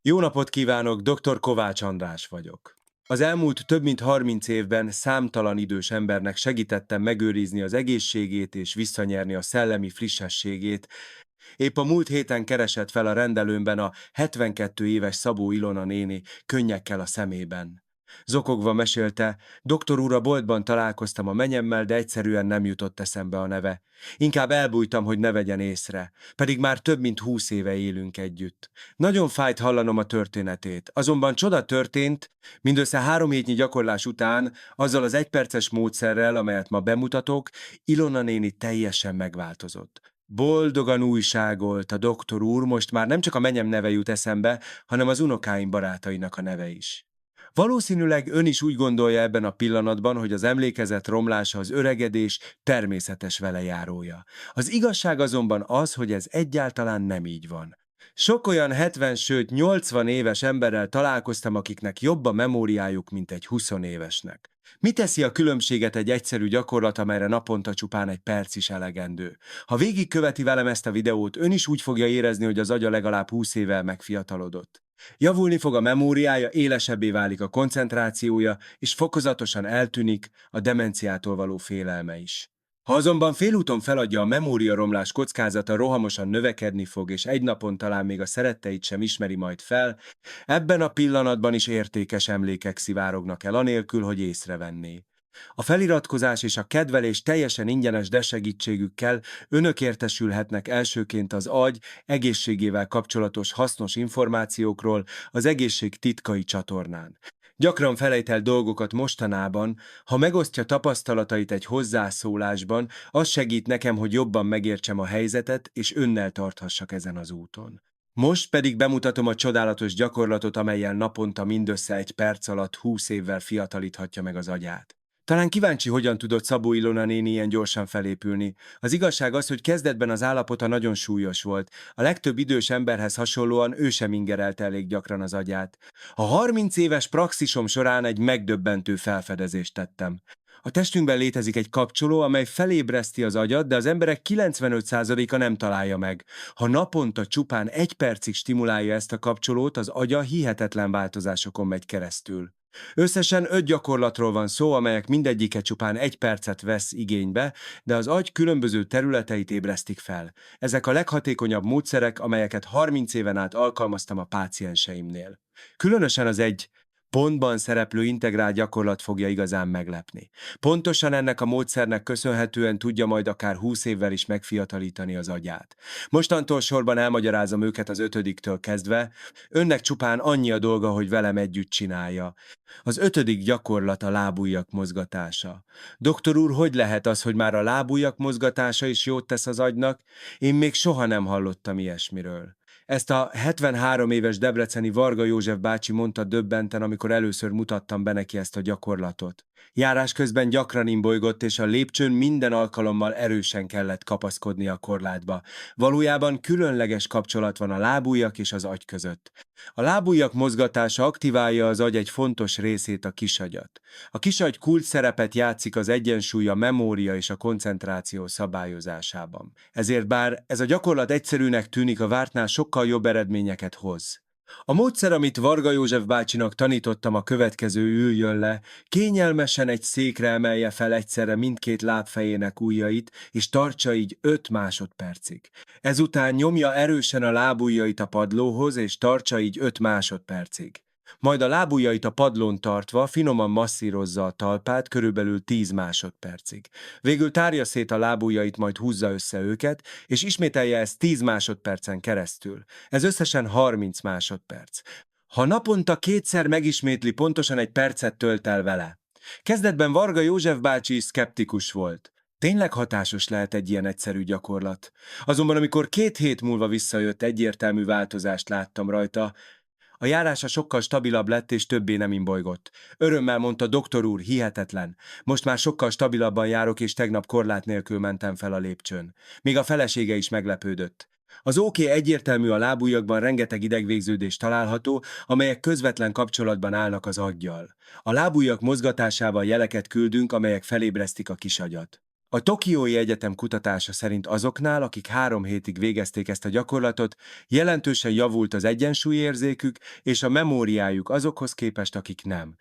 Jó napot kívánok, dr. Kovács András vagyok. Az elmúlt több mint 30 évben számtalan idős embernek segítettem megőrizni az egészségét és visszanyerni a szellemi frissességét. Épp a múlt héten keresett fel a rendelőmben a 72 éves Szabó Ilona néni könnyekkel a szemében. Zokogva mesélte, doktor úr, a boltban találkoztam a menyemmel, de egyszerűen nem jutott eszembe a neve. Inkább elbújtam, hogy ne vegyen észre, pedig már több mint 20 éve élünk együtt. Nagyon fájt hallanom a történetét, azonban csoda történt, mindössze 3 hétnyi gyakorlás után, azzal az egyperces módszerrel, amelyet ma bemutatok, Ilona néni teljesen megváltozott. Boldogan újságolt a doktor úr, most már nem csak a menyem neve jut eszembe, hanem az unokáim barátainak a neve is. Valószínűleg ön is úgy gondolja ebben a pillanatban, hogy az emlékezet romlása az öregedés természetes velejárója. Az igazság azonban az, hogy ez egyáltalán nem így van. Sok olyan 70, sőt 80 éves emberrel találkoztam, akiknek jobb a memóriájuk, mint egy 20 évesnek. Mi teszi a különbséget egy egyszerű gyakorlat, amelyre naponta csupán egy perc is elegendő? Ha végigköveti velem ezt a videót, ön is úgy fogja érezni, hogy az agya legalább 20 évvel megfiatalodott. Javulni fog a memóriája, élesebbé válik a koncentrációja, és fokozatosan eltűnik a demenciától való félelme is. Ha azonban félúton feladja, a memóriaromlás kockázata rohamosan növekedni fog, és egy napon talán még a szeretteit sem ismeri majd fel, ebben a pillanatban is értékes emlékek szivárognak el, anélkül, hogy észrevenné. A feliratkozás és a kedvelés teljesen ingyenes, de segítségükkel önök értesülhetnek elsőként az agy egészségével kapcsolatos hasznos információkról az Egészség titkai csatornán. Gyakran felejt el dolgokat mostanában, ha megosztja tapasztalatait egy hozzászólásban, az segít nekem, hogy jobban megértsem a helyzetet, és önnel tarthassak ezen az úton. Most pedig bemutatom a csodálatos gyakorlatot, amellyel naponta mindössze egy perc alatt 20 évvel fiatalíthatja meg az agyát. Talán kíváncsi, hogyan tudott Szabó Ilona néni ilyen gyorsan felépülni. Az igazság az, hogy kezdetben az állapota nagyon súlyos volt. A legtöbb idős emberhez hasonlóan ő sem ingerelte elég gyakran az agyát. A 30 éves praxisom során egy megdöbbentő felfedezést tettem. A testünkben létezik egy kapcsoló, amely felébreszti az agyat, de az emberek 95%-a nem találja meg. Ha naponta csupán 1 percig stimulálja ezt a kapcsolót, az agya hihetetlen változásokon megy keresztül. Összesen 5 gyakorlatról van szó, amelyek mindegyike csupán 1 percet vesz igénybe, de az agy különböző területeit ébresztik fel. Ezek a leghatékonyabb módszerek, amelyeket 30 éven át alkalmaztam a pácienseimnél. Különösen az egy pontban szereplő integrált gyakorlat fogja igazán meglepni. Pontosan ennek a módszernek köszönhetően tudja majd akár 20 évvel is megfiatalítani az agyát. Mostantól sorban elmagyarázom őket az 5-től kezdve, önnek csupán annyi a dolga, hogy velem együtt csinálja. Az 5. gyakorlat a lábujjak mozgatása. Doktor úr, hogy lehet az, hogy már a lábujjak mozgatása is jót tesz az agynak? Én még soha nem hallottam ilyesmiről. Ezt a 73 éves debreceni Varga József bácsi mondta döbbenten, amikor először mutattam be neki ezt a gyakorlatot. Járás közben gyakran imbolygott, és a lépcsőn minden alkalommal erősen kellett kapaszkodni a korlátba. Valójában különleges kapcsolat van a lábujjak és az agy között. A lábujjak mozgatása aktiválja az agy egy fontos részét, a kisagyat. A kisagy kulcs szerepet játszik az egyensúly, a memória és a koncentráció szabályozásában. Ezért bár ez a gyakorlat egyszerűnek tűnik, a vártnál sokkal jobb eredményeket hoz. A módszer, amit Varga József bácsinak tanítottam, a következő: üljön le, kényelmesen egy székre emelje fel egyszerre mindkét lábfejének ujjait, és tartsa így 5 másodpercig. Ezután nyomja erősen a lábujjait a padlóhoz, és tartsa így 5 másodpercig. Majd a lábujjait a padlón tartva finoman masszírozza a talpát körülbelül 10 másodpercig. Végül tárja szét a lábujjait, majd húzza össze őket, és ismételje ezt 10 másodpercen keresztül. Ez összesen 30 másodperc. Ha naponta 2-szer megismétli, pontosan 1 percet tölt el vele. Kezdetben Varga József bácsi is szkeptikus volt. Tényleg hatásos lehet egy ilyen egyszerű gyakorlat? Azonban amikor 2 hét múlva visszajött, egyértelmű változást láttam rajta. A járása sokkal stabilabb lett, és többé nem imbolygott. Örömmel mondta: doktor úr, hihetetlen. Most már sokkal stabilabban járok, és tegnap korlát nélkül mentem fel a lépcsőn. Még a felesége is meglepődött. Az oké egyértelmű, a lábujjakban rengeteg idegvégződés található, amelyek közvetlen kapcsolatban állnak az aggyal. A lábujjak mozgatásával jeleket küldünk, amelyek felébresztik a kisagyat. A Tokiói Egyetem kutatása szerint azoknál, akik 3 hétig végezték ezt a gyakorlatot, jelentősen javult az egyensúlyérzékük és a memóriájuk azokhoz képest, akik nem.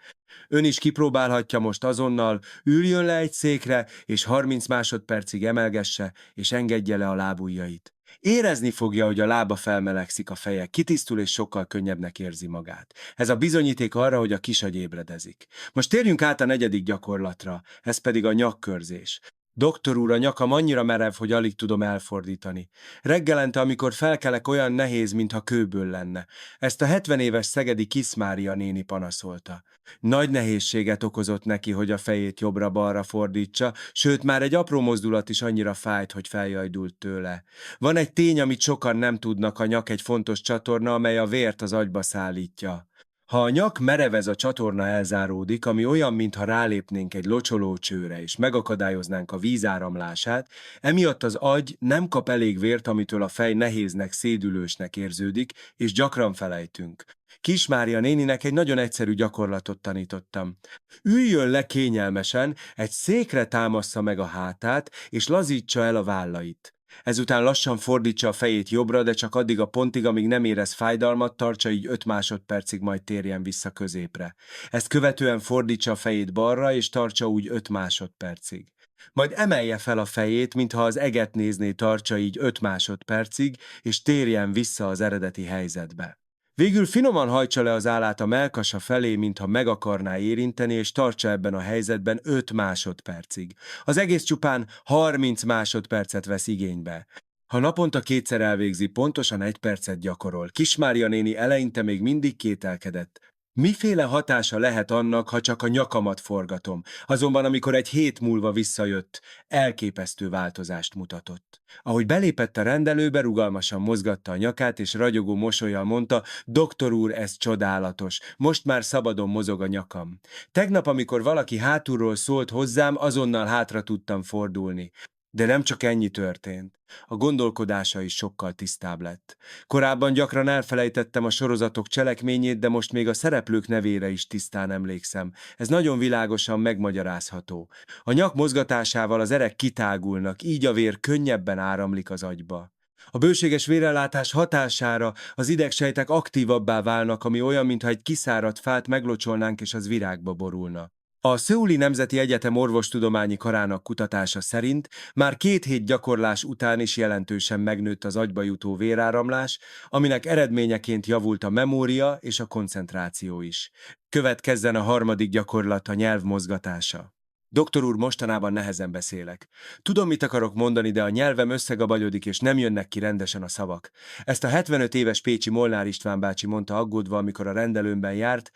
Ön is kipróbálhatja most azonnal, üljön le egy székre, és 30 másodpercig emelgesse, és engedje le a lábujjait. Érezni fogja, hogy a lába felmelegszik, a feje kitisztul, és sokkal könnyebbnek érzi magát. Ez a bizonyíték arra, hogy a kisagy ébredezik. Most térjünk át a 4. gyakorlatra, ez pedig a nyakkörzés. Doktor úr, a nyakam annyira merev, hogy alig tudom elfordítani. Reggelente, amikor felkelek, olyan nehéz, mintha kőből lenne. Ezt a 70 éves szegedi Kis Mária néni panaszolta. Nagy nehézséget okozott neki, hogy a fejét jobbra-balra fordítsa, sőt már egy apró mozdulat is annyira fájt, hogy feljajdult tőle. Van egy tény, amit sokan nem tudnak, a nyak egy fontos csatorna, amely a vért az agyba szállítja. Ha a nyak merevez, a csatorna elzáródik, ami olyan, mintha rálépnénk egy locsoló csőre és megakadályoznánk a víz áramlását, emiatt az agy nem kap elég vért, amitől a fej nehéznek, szédülősnek érződik, és gyakran felejtünk. Kis Mária néninek egy nagyon egyszerű gyakorlatot tanítottam. Üljön le kényelmesen, egy székre támassza meg a hátát, és lazítsa el a vállait. Ezután lassan fordítsa a fejét jobbra, de csak addig a pontig, amíg nem érez fájdalmat, tartsa így 5 másodpercig, majd térjen vissza középre. Ezt követően fordítsa a fejét balra, és tartsa úgy 5 másodpercig. Majd emelje fel a fejét, mintha az eget nézné, tartsa így 5 másodpercig, és térjen vissza az eredeti helyzetbe. Végül finoman hajtsa le az állát a mellkasa felé, mintha meg akarná érinteni, és tartsa ebben a helyzetben 5 másodpercig. Az egész csupán 30 másodpercet vesz igénybe. Ha naponta 2-szer elvégzi, pontosan 1 percet gyakorol. Kis Mária néni eleinte még mindig kételkedett. Miféle hatása lehet annak, ha csak a nyakamat forgatom? Azonban amikor egy hét múlva visszajött, elképesztő változást mutatott. Ahogy belépett a rendelőbe, rugalmasan mozgatta a nyakát, és ragyogó mosollyal mondta: doktor úr, ez csodálatos, most már szabadon mozog a nyakam. Tegnap, amikor valaki hátulról szólt hozzám, azonnal hátra tudtam fordulni. De nem csak ennyi történt. A gondolkodása is sokkal tisztább lett. Korábban gyakran elfelejtettem a sorozatok cselekményét, de most még a szereplők nevére is tisztán emlékszem. Ez nagyon világosan megmagyarázható. A nyak mozgatásával az erek kitágulnak, így a vér könnyebben áramlik az agyba. A bőséges vérellátás hatására az idegsejtek aktívabbá válnak, ami olyan, mintha egy kiszáradt fát meglocsolnánk és az virágba borulna. A Szöuli Nemzeti Egyetem orvostudományi karának kutatása szerint már 2 hét gyakorlás után is jelentősen megnőtt az agyba jutó véráramlás, aminek eredményeként javult a memória és a koncentráció is. Következzen a 3. gyakorlat, a nyelv mozgatása. Doktor úr, mostanában nehezen beszélek. Tudom, mit akarok mondani, de a nyelvem összegabagyodik, és nem jönnek ki rendesen a szavak. Ezt a 75 éves pécsi Molnár István bácsi mondta aggódva, amikor a rendelőmben járt.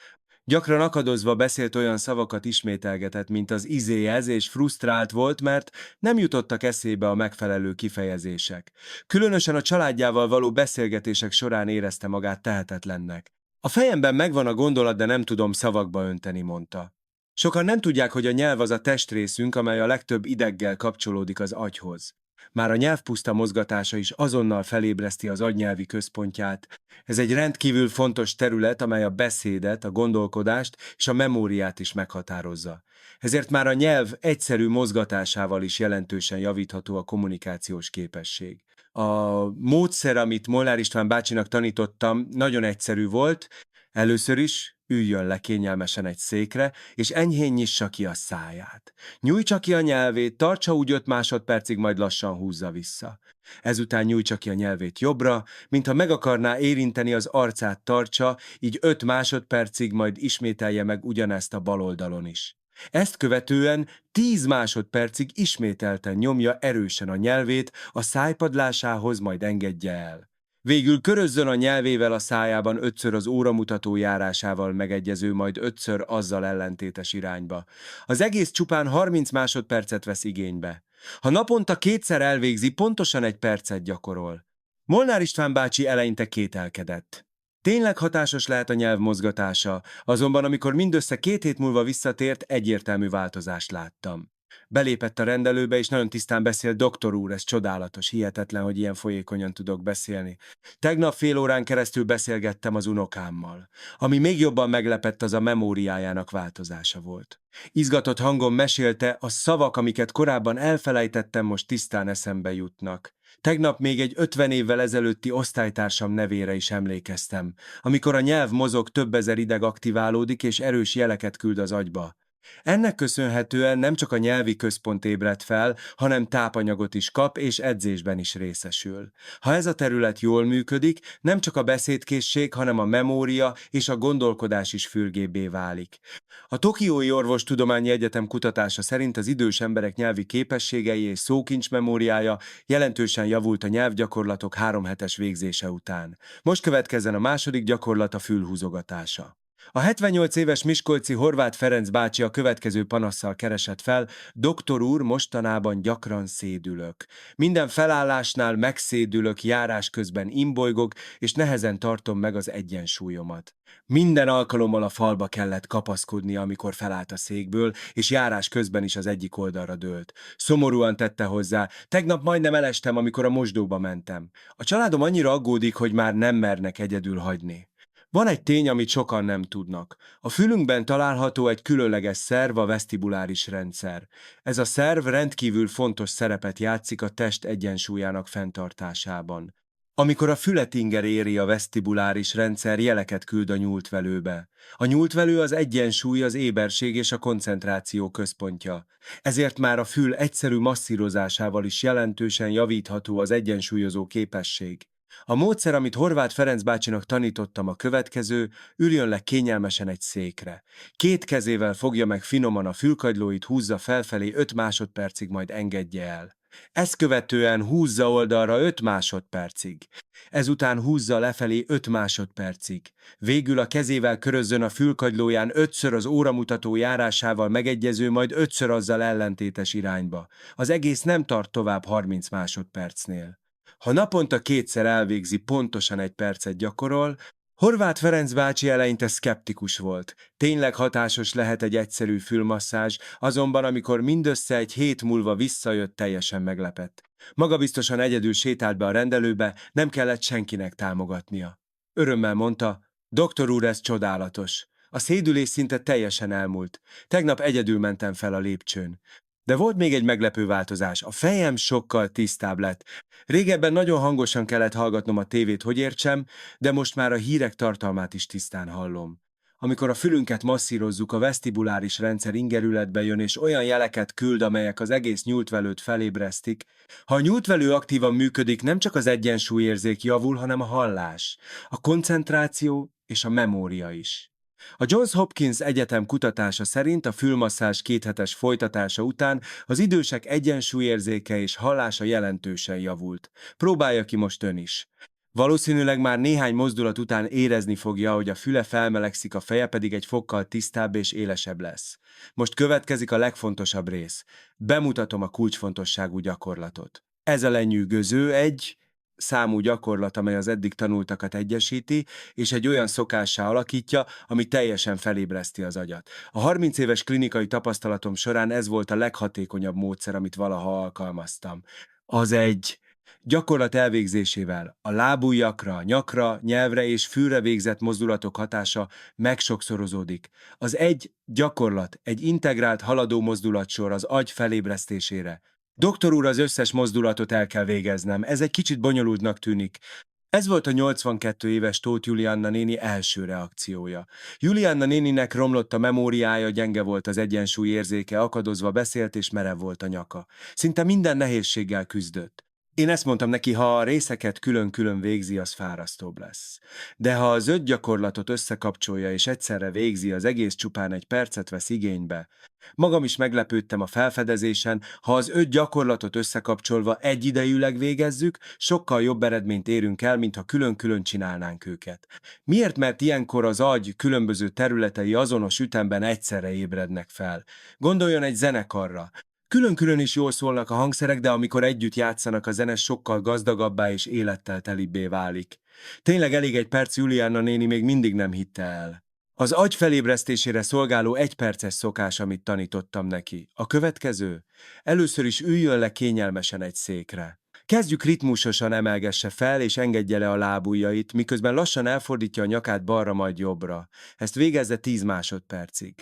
Gyakran akadozva beszélt, olyan szavakat ismételgetett, mint az izéhez, és frusztrált volt, mert nem jutottak eszébe a megfelelő kifejezések. Különösen a családjával való beszélgetések során érezte magát tehetetlennek. A fejemben megvan a gondolat, de nem tudom szavakba önteni, mondta. Sokan nem tudják, hogy a nyelv az a testrészünk, amely a legtöbb ideggel kapcsolódik az agyhoz. Már a nyelvpuszta mozgatása is azonnal felébreszti az agynyelvi központját. Ez egy rendkívül fontos terület, amely a beszédet, a gondolkodást és a memóriát is meghatározza. Ezért már a nyelv egyszerű mozgatásával is jelentősen javítható a kommunikációs képesség. A módszer, amit Molnár István bácsinak tanítottam, nagyon egyszerű volt. Először is üljön le kényelmesen egy székre, és enyhén nyissa ki a száját. Nyújtsa ki a nyelvét, tartsa úgy 5 másodpercig, majd lassan húzza vissza. Ezután nyújtsa ki a nyelvét jobbra, mintha meg akarná érinteni, az arcát tartsa, így 5 másodpercig, majd ismételje meg ugyanezt a bal oldalon is. Ezt követően 10 másodpercig ismételten nyomja erősen a nyelvét a szájpadlásához, majd engedje el. Végül körözzön a nyelvével a szájában 5-ször az óramutató járásával megegyező, majd 5-ször azzal ellentétes irányba. Az egész csupán 30 másodpercet vesz igénybe. Ha naponta 2-szer elvégzi, pontosan 1 percet gyakorol. Molnár István bácsi eleinte kételkedett. Tényleg hatásos lehet a nyelv mozgatása, azonban amikor mindössze 2 hét múlva visszatért, egyértelmű változást láttam. Belépett a rendelőbe, és nagyon tisztán beszélt: doktor úr, ez csodálatos, hihetetlen, hogy ilyen folyékonyan tudok beszélni. Tegnap fél órán keresztül beszélgettem az unokámmal. Ami még jobban meglepett, az a memóriájának változása volt. Izgatott hangon mesélte, a szavak, amiket korábban elfelejtettem, most tisztán eszembe jutnak. Tegnap még egy 50 évvel ezelőtti osztálytársam nevére is emlékeztem, amikor a nyelv mozog, több ezer ideg aktiválódik, és erős jeleket küld az agyba. Ennek köszönhetően nem csak a nyelvi központ ébred fel, hanem tápanyagot is kap, és edzésben is részesül. Ha ez a terület jól működik, nem csak a beszédkészség, hanem a memória és a gondolkodás is fürgébbé válik. A Tokiói Orvostudományi Egyetem kutatása szerint az idős emberek nyelvi képességei és szókincs memóriája jelentősen javult a nyelvgyakorlatok 3 hetes végzése után. Most következzen a második gyakorlat, a fülhúzogatása. A 78 éves miskolci Horváth Ferenc bácsi a következő panasszal keresett fel: doktor úr, mostanában gyakran szédülök. Minden felállásnál megszédülök, járás közben imbolygok, és nehezen tartom meg az egyensúlyomat. Minden alkalommal a falba kellett kapaszkodnia, amikor felállt a székből, és járás közben is az egyik oldalra dőlt. Szomorúan tette hozzá: tegnap majdnem elestem, amikor a mosdóba mentem. A családom annyira aggódik, hogy már nem mernek egyedül hagyni. Van egy tény, amit sokan nem tudnak. A fülünkben található egy különleges szerv, a vesztibuláris rendszer. Ez a szerv rendkívül fontos szerepet játszik a test egyensúlyának fenntartásában. Amikor a fületinger éri, a vesztibuláris rendszer jeleket küld a nyúltvelőbe. A nyúltvelő az egyensúly, az éberség és a koncentráció központja. Ezért már a fül egyszerű masszírozásával is jelentősen javítható az egyensúlyozó képesség. A módszer, amit Horváth Ferenc bácsinak tanítottam, a következő: üljön le kényelmesen egy székre. 2 kezével fogja meg finoman a fülkagylóit, húzza felfelé 5 másodpercig, majd engedje el. Ezt követően húzza oldalra 5 másodpercig. Ezután húzza lefelé 5 másodpercig. Végül a kezével körözzön a fülkagylóján 5-ször az óramutató járásával megegyező, majd 5-ször azzal ellentétes irányba. Az egész nem tart tovább 30 másodpercnél. Ha naponta 2-szer elvégzi, pontosan 1 percet gyakorol. Horváth Ferenc bácsi eleinte szkeptikus volt. Tényleg hatásos lehet egy egyszerű fülmasszázs, azonban amikor mindössze egy hét múlva visszajött, teljesen meglepett. Magabiztosan egyedül sétált be a rendelőbe, nem kellett senkinek támogatnia. Örömmel mondta: doktor úr, ez csodálatos. A szédülés szinte teljesen elmúlt. Tegnap egyedül mentem fel a lépcsőn. De volt még egy meglepő változás: a fejem sokkal tisztább lett. Régebben nagyon hangosan kellett hallgatnom a tévét, hogy értsem, de most már a hírek tartalmát is tisztán hallom. Amikor a fülünket masszírozzuk, a vesztibuláris rendszer ingerületbe jön, és olyan jeleket küld, amelyek az egész nyúltvelőt felébresztik. Ha a nyúltvelő aktívan működik, nem csak az egyensúlyérzék javul, hanem a hallás, a koncentráció és a memória is. A Johns Hopkins Egyetem kutatása szerint a fülmasszázs 2 hetes folytatása után az idősek egyensúlyérzéke és hallása jelentősen javult. Próbálja ki most ön is. Valószínűleg már néhány mozdulat után érezni fogja, hogy a füle felmelegszik, a feje pedig egy fokkal tisztább és élesebb lesz. Most következik a legfontosabb rész. Bemutatom a kulcsfontosságú gyakorlatot. Ez a lenyűgöző egy számú gyakorlat, amely az eddig tanultakat egyesíti, és egy olyan szokássá alakítja, ami teljesen felébreszti az agyat. A 30 éves klinikai tapasztalatom során ez volt a leghatékonyabb módszer, amit valaha alkalmaztam. Az egy gyakorlat elvégzésével a lábujjakra, nyakra, nyelvre és fülre végzett mozdulatok hatása megsokszorozódik. Az egy gyakorlat, egy integrált haladó mozdulatsor az agy felébresztésére. Doktor úr, az összes mozdulatot el kell végeznem, ez egy kicsit bonyolultnak tűnik. Ez volt a 82 éves Tóth Julianna néni első reakciója. Julianna néninek romlott a memóriája, gyenge volt az egyensúlyérzéke, akadozva beszélt és merev volt a nyaka. Szinte minden nehézséggel küzdött. Én ezt mondtam neki: ha a részeket külön-külön végzi, az fárasztóbb lesz. De ha az 5 gyakorlatot összekapcsolja és egyszerre végzi, az egész csupán 1 percet vesz igénybe. Magam is meglepődtem a felfedezésen: ha az 5 gyakorlatot összekapcsolva egyidejűleg végezzük, sokkal jobb eredményt érünk el, mint ha külön-külön csinálnánk őket. Miért? Mert ilyenkor az agy különböző területei azonos ütemben egyszerre ébrednek fel. Gondoljon egy zenekarra. Külön-külön is jól szólnak a hangszerek, de amikor együtt játszanak, a zene sokkal gazdagabbá és élettel telibbé válik. Tényleg elég 1 perc, Julianna néni még mindig nem hitte el. Az agy felébresztésére szolgáló egyperces szokás, amit tanítottam neki. A következő? Először is üljön le kényelmesen egy székre. Kezdjük ritmusosan, emelgesse fel és engedje le a lábujjait, miközben lassan elfordítja a nyakát balra, majd jobbra. Ezt végezze 10 másodpercig.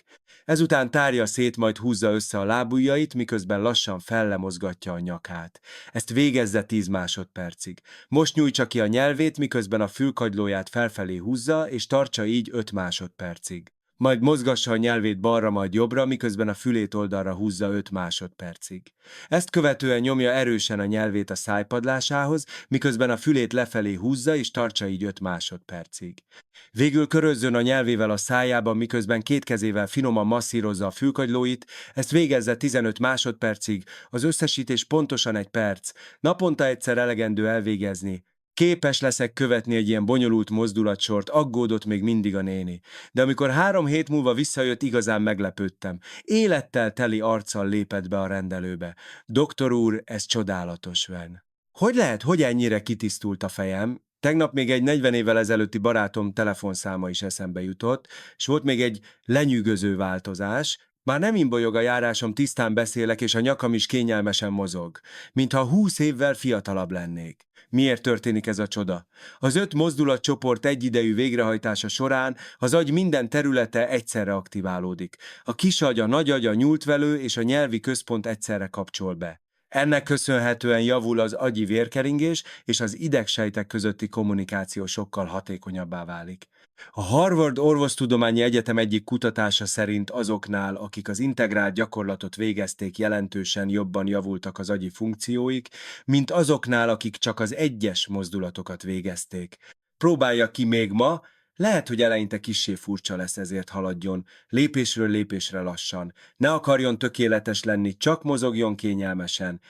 Ezután tárja szét, majd húzza össze a lábujjait, miközben lassan fellemozgatja a nyakát. Ezt végezze 10 másodpercig. Most nyújtsa ki a nyelvét, miközben a fülkagylóját felfelé húzza, és tartsa így 5 másodpercig. Majd mozgassa a nyelvét balra, majd jobbra, miközben a fülét oldalra húzza 5 másodpercig. Ezt követően nyomja erősen a nyelvét a szájpadlásához, miközben a fülét lefelé húzza, és tartsa így 5 másodpercig. Végül körözzön a nyelvével a szájában, miközben két kezével finoman masszírozza a fülkagylóit, ezt végezze 15 másodpercig, az összesítés pontosan 1 perc. Naponta egyszer elegendő elvégezni. Képes leszek követni egy ilyen bonyolult mozdulatsort, aggódott még mindig a néni. De amikor 3 hét múlva visszajött, igazán meglepődtem. Élettel teli arccal lépett be a rendelőbe. Doktor úr, ez csodálatos, Ven. Hogy lehet, hogy ennyire kitisztult a fejem? Tegnap még egy 40 évvel ezelőtti barátom telefonszáma is eszembe jutott, és volt még egy lenyűgöző változás. Már nem imbolyog a járásom, tisztán beszélek, és a nyakam is kényelmesen mozog. Mintha 20 évvel fiatalabb lennék. Miért történik ez a csoda? Az 5 mozdulatcsoport egyidejű végrehajtása során az agy minden területe egyszerre aktiválódik. A kisagy, a nagyagy, a nyúltvelő és a nyelvi központ egyszerre kapcsol be. Ennek köszönhetően javul az agyi vérkeringés, és az idegsejtek közötti kommunikáció sokkal hatékonyabbá válik. A Harvard Orvostudományi Egyetem egyik kutatása szerint azoknál, akik az integrált gyakorlatot végezték, jelentősen jobban javultak az agyi funkcióik, mint azoknál, akik csak az egyes mozdulatokat végezték. Próbálja ki még ma, lehet, hogy eleinte kissé furcsa lesz, ezért haladjon, lépésről lépésre lassan. Ne akarjon tökéletes lenni, csak mozogjon kényelmesen.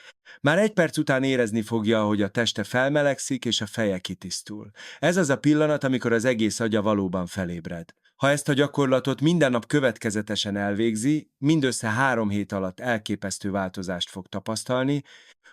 Már 1 perc után érezni fogja, hogy a teste felmelegszik és a feje kitisztul. Ez az a pillanat, amikor az egész agya valóban felébred. Ha ezt a gyakorlatot minden nap következetesen elvégzi, mindössze 3 hét alatt elképesztő változást fog tapasztalni,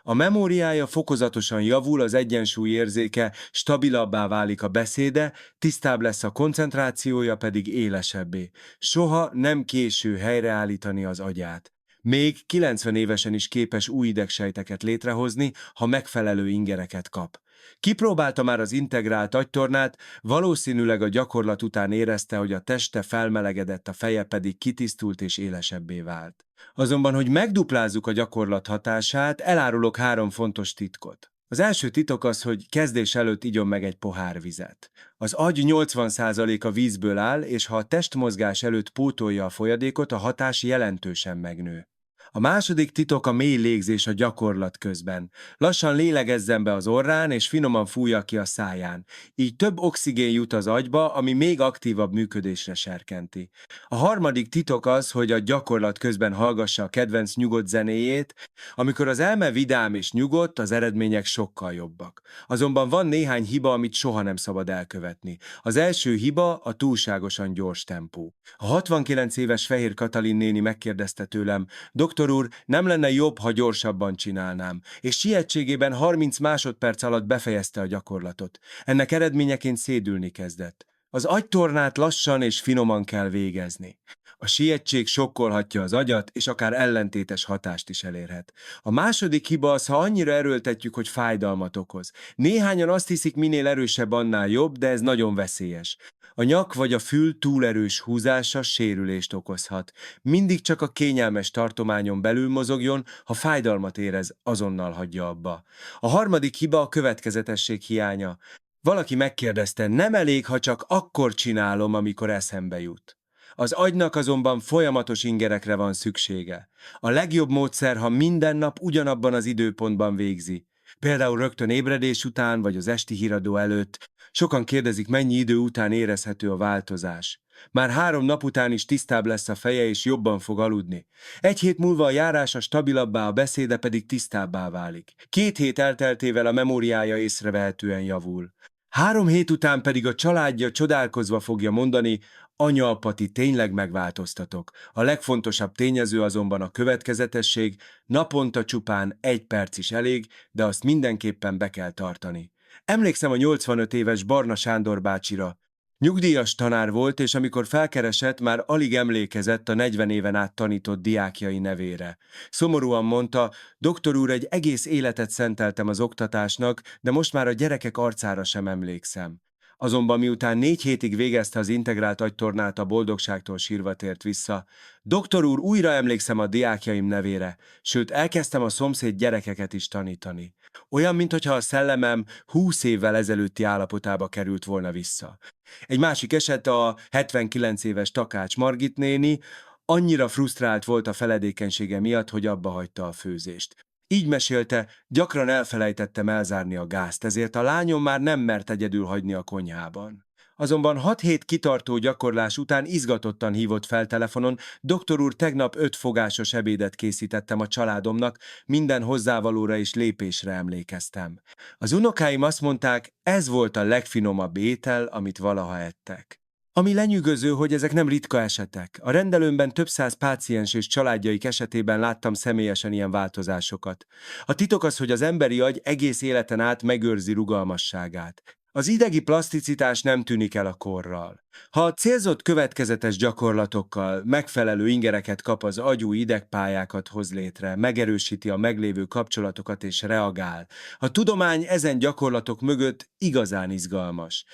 a memóriája fokozatosan javul, az egyensúly érzéke, stabilabbá válik a beszéde, tisztább lesz a koncentrációja, pedig élesebbé. Soha nem késő helyreállítani az agyát. Még 90 évesen is képes új idegsejteket létrehozni, ha megfelelő ingereket kap. Kipróbálta már az integrált agytornát, valószínűleg a gyakorlat után érezte, hogy a teste felmelegedett, a feje pedig kitisztult és élesebbé vált. Azonban, hogy megduplázzuk a gyakorlat hatását, elárulok 3 fontos titkot. Az első titok az, hogy kezdés előtt igyon meg egy pohár vizet. Az agy 80%-a vízből áll, és ha a testmozgás előtt pótolja a folyadékot, a hatás jelentősen megnő. A második titok a mély légzés a gyakorlat közben. Lassan lélegezzen be az orrán, és finoman fújja ki a száján. Így több oxigén jut az agyba, ami még aktívabb működésre serkenti. A harmadik titok az, hogy a gyakorlat közben hallgassa a kedvenc nyugodt zenéjét. Amikor az elme vidám és nyugodt, az eredmények sokkal jobbak. Azonban van néhány hiba, amit soha nem szabad elkövetni. Az első hiba a túlságosan gyors tempó. A 69 éves Fehér Katalin néni megkérdezte tőlem: doktor úr, nem lenne jobb, ha gyorsabban csinálnám, és sietségében 30 másodperc alatt befejezte a gyakorlatot. Ennek eredményeként szédülni kezdett. Az agytornát lassan és finoman kell végezni. A sietség sokkolhatja az agyat, és akár ellentétes hatást is elérhet. A második hiba az, ha annyira erőltetjük, hogy fájdalmat okoz. Néhányan azt hiszik, minél erősebb, annál jobb, de ez nagyon veszélyes. A nyak vagy a fül túl erős húzása sérülést okozhat. Mindig csak a kényelmes tartományon belül mozogjon, ha fájdalmat érez, azonnal hagyja abba. A harmadik hiba a következetesség hiánya. Valaki megkérdezte, nem elég, ha csak akkor csinálom, amikor eszembe jut. Az agynak azonban folyamatos ingerekre van szüksége. A legjobb módszer, ha minden nap ugyanabban az időpontban végzi. Például rögtön ébredés után, vagy az esti híradó előtt. Sokan kérdezik, mennyi idő után érezhető a változás. Már 3 nap után is tisztább lesz a feje, és jobban fog aludni. 1 hét múlva a járása stabilabbá, a beszéde pedig tisztábbá válik. 2 hét elteltével a memóriája észrevehetően javul. 3 hét után pedig a családja csodálkozva fogja mondani: anya, apati, tényleg megváltoztatok. A legfontosabb tényező azonban a következetesség, naponta csupán 1 perc is elég, de azt mindenképpen be kell tartani. Emlékszem a 85 éves Barna Sándor bácsira. Nyugdíjas tanár volt, és amikor felkeresett, már alig emlékezett a 40 éven át tanított diákjai nevére. Szomorúan mondta: doktor úr, egy egész életet szenteltem az oktatásnak, de most már a gyerekek arcára sem emlékszem. Azonban miután 4 hétig végezte az integrált agytornát, a boldogságtól sírva tért vissza. Doktor úr, újra emlékszem a diákjaim nevére, sőt elkezdtem a szomszéd gyerekeket is tanítani. Olyan, mintha a szellemem 20 évvel ezelőtti állapotába került volna vissza. Egy másik eset a 79 éves Takács Margit néni, annyira frusztrált volt a feledékenysége miatt, hogy abba hagyta a főzést. Így mesélte: gyakran elfelejtettem elzárni a gázt, ezért a lányom már nem mert egyedül hagyni a konyhában. Azonban 6 hét kitartó gyakorlás után izgatottan hívott fel telefonon: doktor úr, tegnap 5 fogásos ebédet készítettem a családomnak, minden hozzávalóra és lépésre emlékeztem. Az unokáim azt mondták, ez volt a legfinomabb étel, amit valaha ettek. Ami lenyűgöző, hogy ezek nem ritka esetek. A rendelőmben több száz páciens és családjaik esetében láttam személyesen ilyen változásokat. A titok az, hogy az emberi agy egész életen át megőrzi rugalmasságát. Az idegi plaszticitás nem tűnik el a korral. Ha a célzott következetes gyakorlatokkal megfelelő ingereket kap, az agy új idegpályákat hoz létre, megerősíti a meglévő kapcsolatokat és reagál. A tudomány ezen gyakorlatok mögött igazán izgalmas.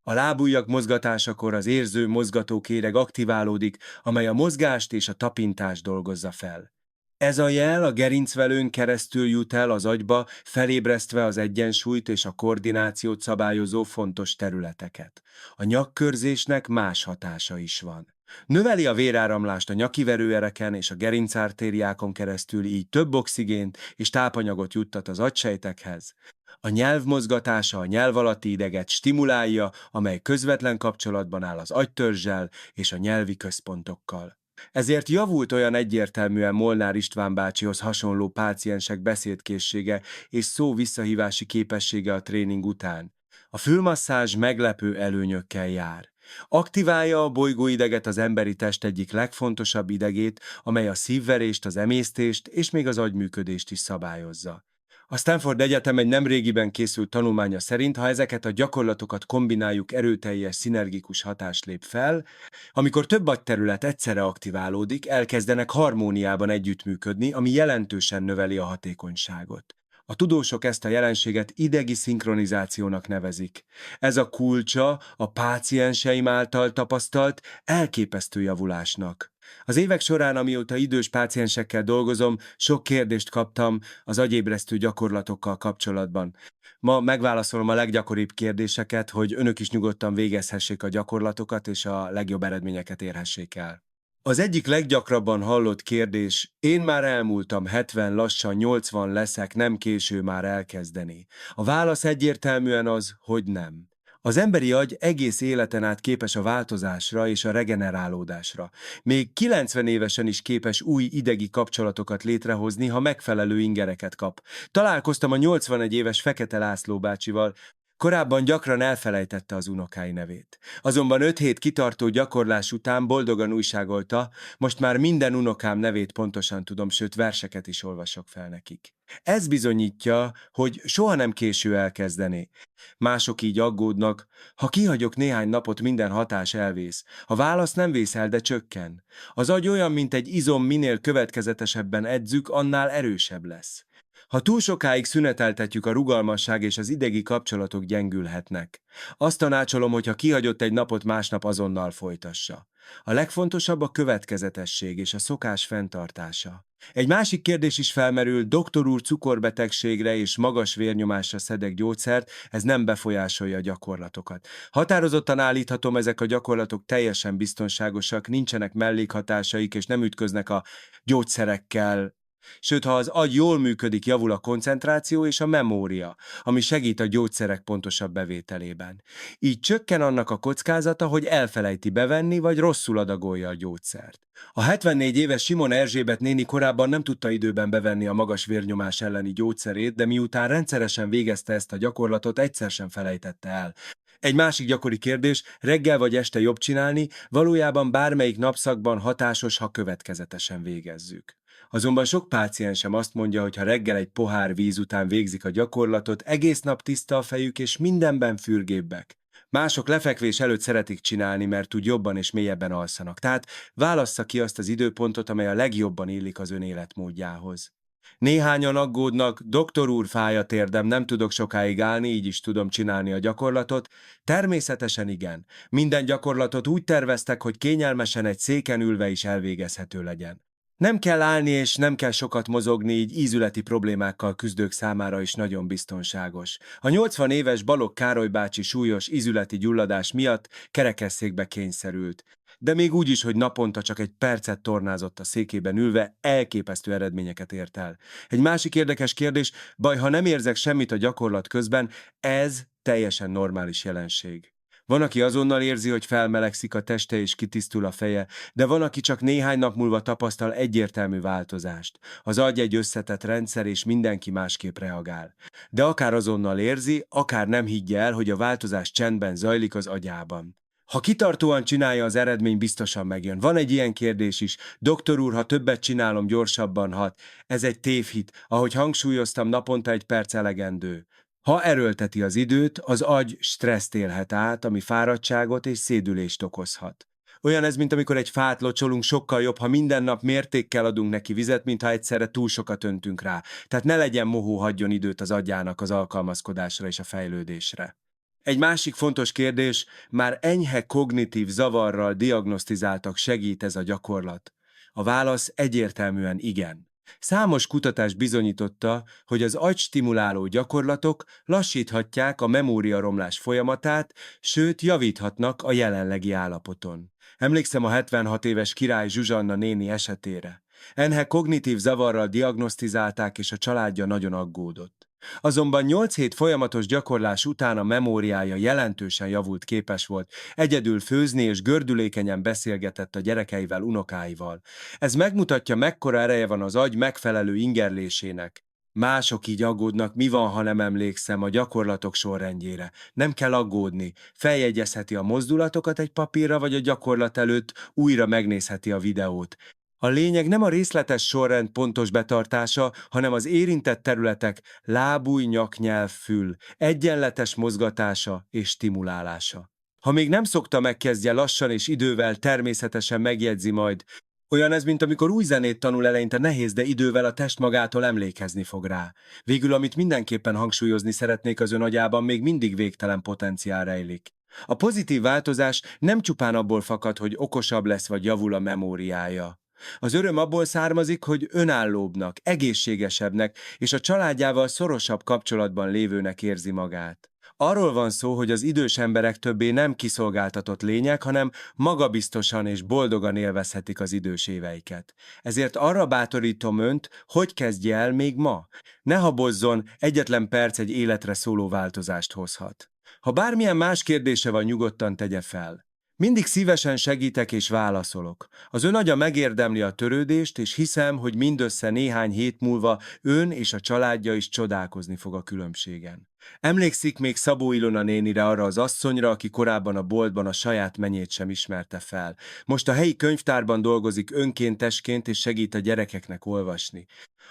A lábujjak mozgatásakor az érző mozgatókéreg aktiválódik, amely a mozgást és a tapintást dolgozza fel. Ez a jel a gerincvelőn keresztül jut el az agyba, felébresztve az egyensúlyt és a koordinációt szabályozó fontos területeket. A nyakkörzésnek más hatása is van. Növeli a véráramlást a nyaki verőereken és a gerincártériákon keresztül, így több oxigént és tápanyagot juttat az agysejtekhez. A nyelv mozgatása a nyelv alatti ideget stimulálja, amely közvetlen kapcsolatban áll az agytörzsel és a nyelvi központokkal. Ezért javult olyan egyértelműen Molnár István bácsihoz hasonló páciensek beszédkészsége és szó visszahívási képessége a tréning után. A fülmasszázs meglepő előnyökkel jár. Aktiválja a bolygóideget, az emberi test egyik legfontosabb idegét, amely a szívverést, az emésztést és még az agyműködést is szabályozza. A Stanford Egyetem egy nemrégiben készült tanulmánya szerint, ha ezeket a gyakorlatokat kombináljuk, erőteljes, szinergikus hatás lép fel. Amikor több agyterület egyszerre aktiválódik, elkezdenek harmóniában együttműködni, ami jelentősen növeli a hatékonyságot. A tudósok ezt a jelenséget idegi szinkronizációnak nevezik. Ez a kulcsa a pácienseim által tapasztalt elképesztő javulásnak. Az évek során, amióta idős páciensekkel dolgozom, sok kérdést kaptam az agyébresztő gyakorlatokkal kapcsolatban. Ma megválaszolom a leggyakoribb kérdéseket, hogy önök is nyugodtan végezhessék a gyakorlatokat és a legjobb eredményeket érhessék el. Az egyik leggyakrabban hallott kérdés: én már elmúltam, 70, lassan 80 leszek, nem késő már elkezdeni. A válasz egyértelműen az, hogy nem. Az emberi agy egész életen át képes a változásra és a regenerálódásra. Még 90 évesen is képes új idegi kapcsolatokat létrehozni, ha megfelelő ingereket kap. Találkoztam a 81 éves Fekete László bácsival. Korábban gyakran elfelejtette az unokái nevét. Azonban 5 hét kitartó gyakorlás után boldogan újságolta: most már minden unokám nevét pontosan tudom, sőt verseket is olvasok fel nekik. Ez bizonyítja, hogy soha nem késő elkezdeni. Mások így aggódnak: ha kihagyok néhány napot, minden hatás elvész. A válasz nem vész el, de csökken. Az agy olyan, mint egy izom, minél következetesebben edzük, annál erősebb lesz. Ha túl sokáig szüneteltetjük, a rugalmasság és az idegi kapcsolatok gyengülhetnek. Azt tanácsolom, hogy ha kihagyott egy napot, másnap azonnal folytassa. A legfontosabb a következetesség és a szokás fenntartása. Egy másik kérdés is felmerül: doktor úr, cukorbetegségre és magas vérnyomásra szedek gyógyszert, ez nem befolyásolja a gyakorlatokat. Határozottan állíthatom, ezek a gyakorlatok teljesen biztonságosak, nincsenek mellékhatásaik és nem ütköznek a gyógyszerekkel. Sőt, ha az agy jól működik, javul a koncentráció és a memória, ami segít a gyógyszerek pontosabb bevételében. Így csökken annak a kockázata, hogy elfelejti bevenni, vagy rosszul adagolja a gyógyszert. A 74 éves Simon Erzsébet néni korábban nem tudta időben bevenni a magas vérnyomás elleni gyógyszerét, de miután rendszeresen végezte ezt a gyakorlatot, egyszer sem felejtette el. Egy másik gyakori kérdés: reggel vagy este jobb csinálni? Valójában bármelyik napszakban hatásos, ha következetesen végezzük. Azonban sok páciensem azt mondja, hogy ha reggel egy pohár víz után végzik a gyakorlatot, egész nap tiszta a fejük és mindenben fürgébbek. Mások lefekvés előtt szeretik csinálni, mert úgy jobban és mélyebben alszanak. Tehát válassza ki azt az időpontot, amely a legjobban illik az ön életmódjához. Néhányan aggódnak, doktor úr, fáj a térdem, nem tudok sokáig állni, így is tudom csinálni a gyakorlatot. Természetesen igen. Minden gyakorlatot úgy terveztek, hogy kényelmesen egy széken ülve is elvégezhető legyen. Nem kell állni és nem kell sokat mozogni, így ízületi problémákkal küzdők számára is nagyon biztonságos. A 80 éves Balogh Károly bácsi súlyos ízületi gyulladás miatt kerekesszékbe kényszerült. De még úgy is, hogy naponta csak egy percet tornázott a székében ülve, elképesztő eredményeket ért el. Egy másik érdekes kérdés, baj, ha nem érzek semmit a gyakorlat közben, ez teljesen normális jelenség. Van, aki azonnal érzi, hogy felmelegszik a teste és kitisztul a feje, de van, aki csak néhány nap múlva tapasztal egyértelmű változást. Az agy egy összetett rendszer, és mindenki másképp reagál. De akár azonnal érzi, akár nem higgye el, hogy a változás csendben zajlik az agyában. Ha kitartóan csinálja, az eredmény biztosan megjön. Van egy ilyen kérdés is. Doktor úr, ha többet csinálom, gyorsabban hat. Ez egy tévhit. Ahogy hangsúlyoztam, naponta egy perc elegendő. Ha erőlteti az időt, az agy stresszt élhet át, ami fáradtságot és szédülést okozhat. Olyan ez, mint amikor egy fát locsolunk, sokkal jobb, ha minden nap mértékkel adunk neki vizet, mint ha egyszerre túl sokat öntünk rá. Tehát ne legyen mohó, hagyjon időt az agyának az alkalmazkodásra és a fejlődésre. Egy másik fontos kérdés, már enyhe kognitív zavarral diagnosztizáltak, segít ez a gyakorlat? A válasz egyértelműen igen. Számos kutatás bizonyította, hogy az agystimuláló gyakorlatok lassíthatják a memóriaromlás folyamatát, sőt javíthatnak a jelenlegi állapoton. Emlékszem a 76 éves Király Zsuzsanna néni esetére. Enyhe kognitív zavarral diagnosztizálták, és a családja nagyon aggódott. Azonban 8 hét folyamatos gyakorlás után a memóriája jelentősen javult, képes volt egyedül főzni, és gördülékenyen beszélgetett a gyerekeivel, unokáival. Ez megmutatja, mekkora ereje van az agy megfelelő ingerlésének. Mások így aggódnak, mi van, ha nem emlékszem a gyakorlatok sorrendjére. Nem kell aggódni, feljegyezheti a mozdulatokat egy papírra, vagy a gyakorlat előtt újra megnézheti a videót. A lényeg nem a részletes sorrend pontos betartása, hanem az érintett területek lábúj, nyak, nyelv, fül, egyenletes mozgatása és stimulálása. Ha még nem szokta, megkezdje lassan, és idővel természetesen megjegyzi majd. Olyan ez, mint amikor új zenét tanul, eleinte nehéz, de idővel a test magától emlékezni fog rá. Végül, amit mindenképpen hangsúlyozni szeretnék, az ön agyában még mindig végtelen potenciál rejlik. A pozitív változás nem csupán abból fakad, hogy okosabb lesz vagy javul a memóriája. Az öröm abból származik, hogy önállóbbnak, egészségesebbnek és a családjával szorosabb kapcsolatban lévőnek érzi magát. Arról van szó, hogy az idős emberek többé nem kiszolgáltatott lények, hanem magabiztosan és boldogan élvezhetik az idős éveiket. Ezért arra bátorítom önt, hogy kezdje el még ma. Ne habozzon, egyetlen perc egy életre szóló változást hozhat. Ha bármilyen más kérdése van, nyugodtan tegye fel. Mindig szívesen segítek és válaszolok. Az ön agya megérdemli a törődést, és hiszem, hogy mindössze néhány hét múlva ön és a családja is csodálkozni fog a különbségen. Emlékszik még Szabó Ilona nénire, arra az asszonyra, aki korábban a boltban a saját menyét sem ismerte fel. Most a helyi könyvtárban dolgozik önkéntesként, és segít a gyerekeknek olvasni.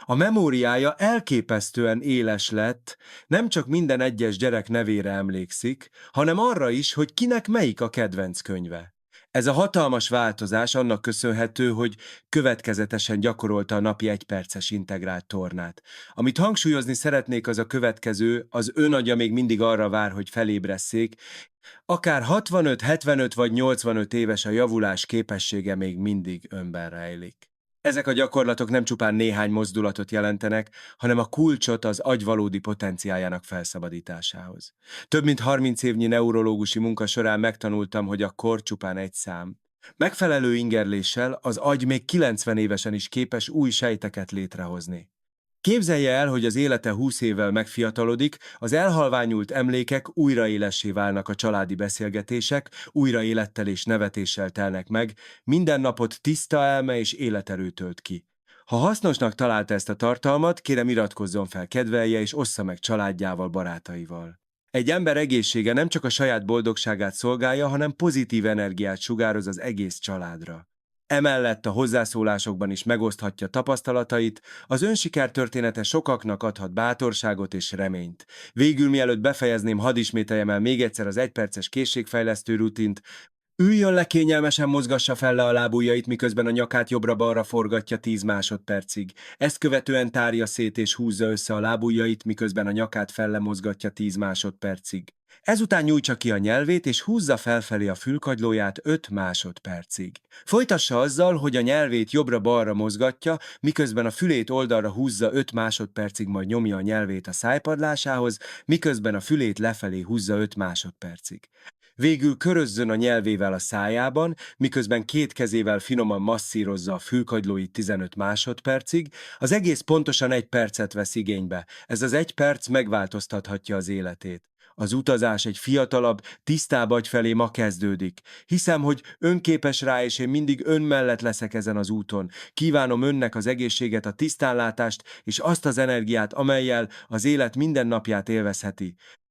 A memóriája elképesztően éles lett, nem csak minden egyes gyerek nevére emlékszik, hanem arra is, hogy kinek melyik a kedvenc könyve. Ez a hatalmas változás annak köszönhető, hogy következetesen gyakorolta a napi 1 perces integrált tornát. Amit hangsúlyozni szeretnék, az a következő: az ön agya még mindig arra vár, hogy felébresszék. Akár 65, 75 vagy 85 éves, a javulás képessége még mindig önben rejlik. Ezek a gyakorlatok nem csupán néhány mozdulatot jelentenek, hanem a kulcsot az agy valódi potenciáljának felszabadításához. Több mint 30 évnyi neurológusi munka során megtanultam, hogy a kor csupán egy szám. Megfelelő ingerléssel az agy még 90 évesen is képes új sejteket létrehozni. Képzelje el, hogy az élete 20 évvel megfiatalodik, az elhalványult emlékek újraélessé válnak, a családi beszélgetések újra élettel és nevetéssel telnek meg, minden napot tiszta elme és életerő tölt ki. Ha hasznosnak találta ezt a tartalmat, kérem, iratkozzon fel, kedvelje és ossza meg családjával, barátaival. Egy ember egészsége nem csak a saját boldogságát szolgálja, hanem pozitív energiát sugároz az egész családra. Emellett a hozzászólásokban is megoszthatja tapasztalatait, az önsiker története sokaknak adhat bátorságot és reményt. Végül, mielőtt befejezném, hadd ismételjem el még egyszer az egyperces készségfejlesztő rutint. Üljön le, kényelmesen mozgassa fel le a lábujjait, miközben a nyakát jobbra-balra forgatja 10 másodpercig. Ezt követően tárja szét és húzza össze a lábujjait, miközben a nyakát felle mozgatja 10 másodpercig. Ezután nyújtsa ki a nyelvét és húzza felfelé a fülkagylóját 5 másodpercig. Folytassa azzal, hogy a nyelvét jobbra-balra mozgatja, miközben a fülét oldalra húzza 5 másodpercig, majd nyomja a nyelvét a szájpadlásához, miközben a fülét lefelé húzza 5 másodpercig. Végül körözzön a nyelvével a szájában, miközben két kezével finoman masszírozza a fülkagylóit 15 másodpercig. Az egész pontosan 1 percet vesz igénybe. Ez az 1 perc megváltoztathatja az életét. Az utazás egy fiatalabb, tisztább agy felé ma kezdődik. Hiszem, hogy önképes rá, és én mindig ön mellett leszek ezen az úton. Kívánom önnek az egészséget, a tisztánlátást és azt az energiát, amellyel az élet minden napját élvezheti.